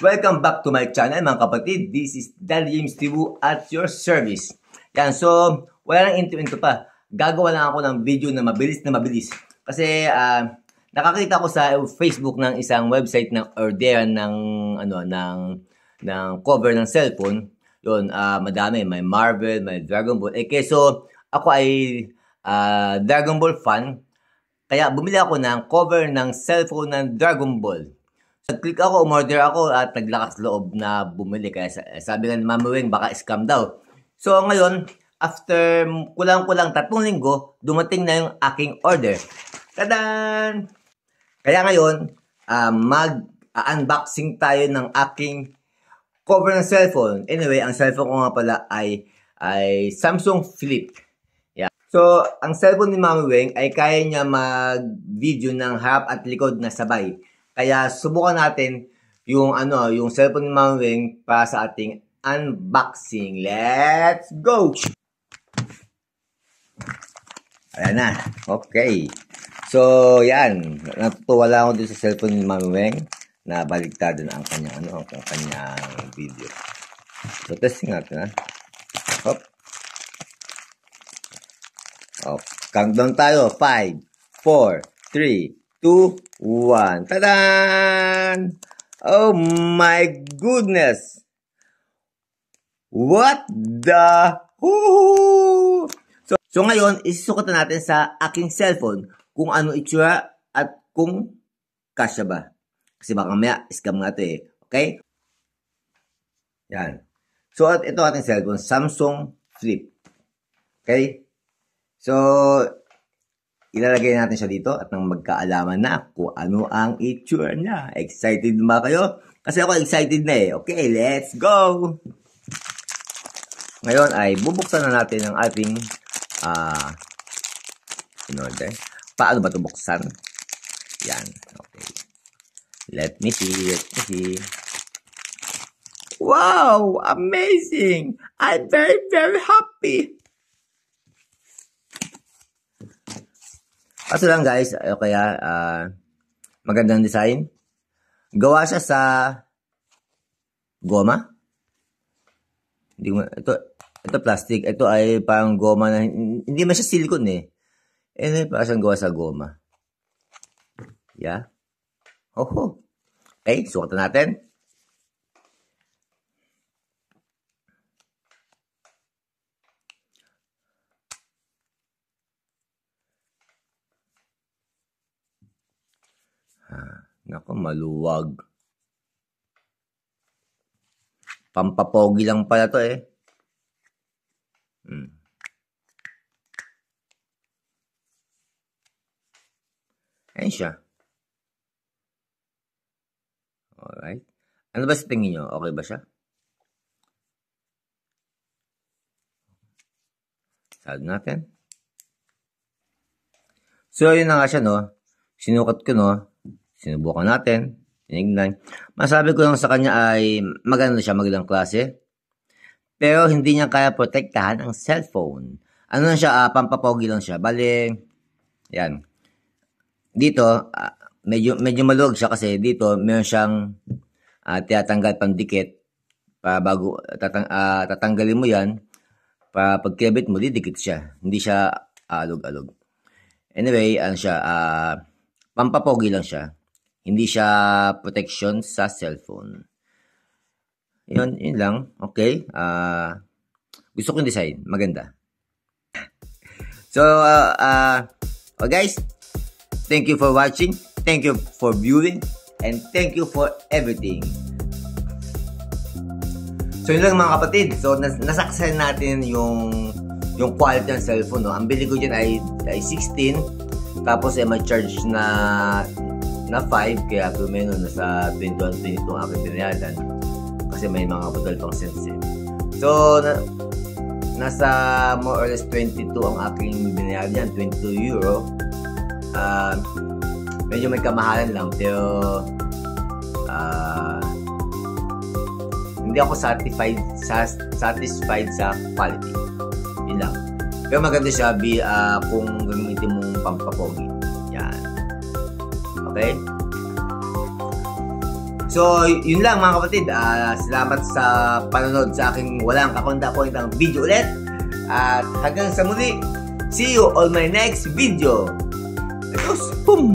Welcome back to my channel mga kapatid. This is Daddy James Tibu at your service. Yan, so wala nang into pa. Gagawa lang ako ng video na mabilis. Kasi nakakita ko sa Facebook ng isang website ng orderan ng cover ng cellphone. Yun, madami. May Marvel, may Dragon Ball. So ako ay Dragon Ball fan. Kaya bumili ako ng cover ng cellphone ng Dragon Ball. Nag-click ako, umorder ako at naglakas loob na bumili. Kaya sabi nga ni Mama Weng, baka scam daw. So ngayon, after kulang-kulang 3 linggo, dumating na yung aking order. Tadan! Kaya ngayon, mag-unboxing tayo ng aking cover ng cellphone. Anyway, ang cellphone ko nga pala ay Samsung Flip. Yeah. So, ang cellphone ni Mama Weng ay kaya niya mag-video ng harap at likod na sabay. Kaya subukan natin yung cellphone ni Mama Weng para sa ating unboxing. Let's go! Ayan na. Okay. So, yan. Natutuwa lang ako dito sa cellphone ni Mama Weng na baligtado na ang kanyang video. So, testing natin, ha. Hop. Oh, countdown tayo. 5, 4, 3, 2, 1. Tadan! Oh my goodness! What the? So ngayon, isusukat natin sa aking cellphone kung ano itsura at kung kasya ba. Kasi baka mamaya, scam nga ito eh. Okay? Yan. So, ito ating cellphone, Samsung Flip. Okay? So, ilalagay natin siya dito at nang magkaalaman na kung ano ang itsura niya. Excited ba kayo? Kasi ako excited na eh. Okay, let's go! Ngayon ay bubuksan na natin ang ating in-order. Paano ba ito buksan? Yan. Okay. Let me see. Wow! Amazing! I'm very, very happy! Kaso lang guys, kaya magandang design. Gawa siya sa goma. Ito plastic. Ito ay parang goma na hindi man siya silicone eh. Parang siyang gawa sa goma. Yeah. Oh. Okay, sukatan natin. Naku, maluwag. Pampapogi lang pala to eh. Ayan siya. Alright. Ano ba sa tingin nyo? Okay ba siya? Sado natin. So, yun na nga siya, no? Sinukat ko, no? Sinubukan natin. Tinignan. Masabi ko lang sa kanya ay maganda siya, magandang klase. Pero hindi niya kaya protektahan ang cellphone. Ano lang siya, pampapogi lang siya. Bale, yan. Dito, medyo maluwag siya kasi dito meron siyang tinatanggal pandikit. Bago tatanggalin mo yan, pag kinabit mo, didikit siya. Hindi siya alog-alog. Anyway, ano siya, pampapogi lang siya. Hindi siya protection sa cellphone. Yun lang. Okay. Gusto ko yung design. Maganda. So, guys, thank you for watching. Thank you for viewing. And thank you for everything. So, yun lang mga kapatid. So, nasaksayan natin yung quality ng cellphone. No? Ang bili ko dyan ay 16. Tapos, may charge na 5. Kaya kumeno nasa 21-22 ang aking binayadan. Kasi may mga budal pang sense. So, nasa more or less 22 ang aking binayadan. 22 euro. Medyo may kamahalan lang. Pero, hindi ako satisfied sa quality. Yun lang. Pero maganda siya kung gamitin mong pampapogi. Yan. Okay? So, yun lang mga kapatid. Salamat sa panonood sa aking walang kakonda-kondang video ulit. At hanggang sa muli, see you on my next video. Adios! Boom!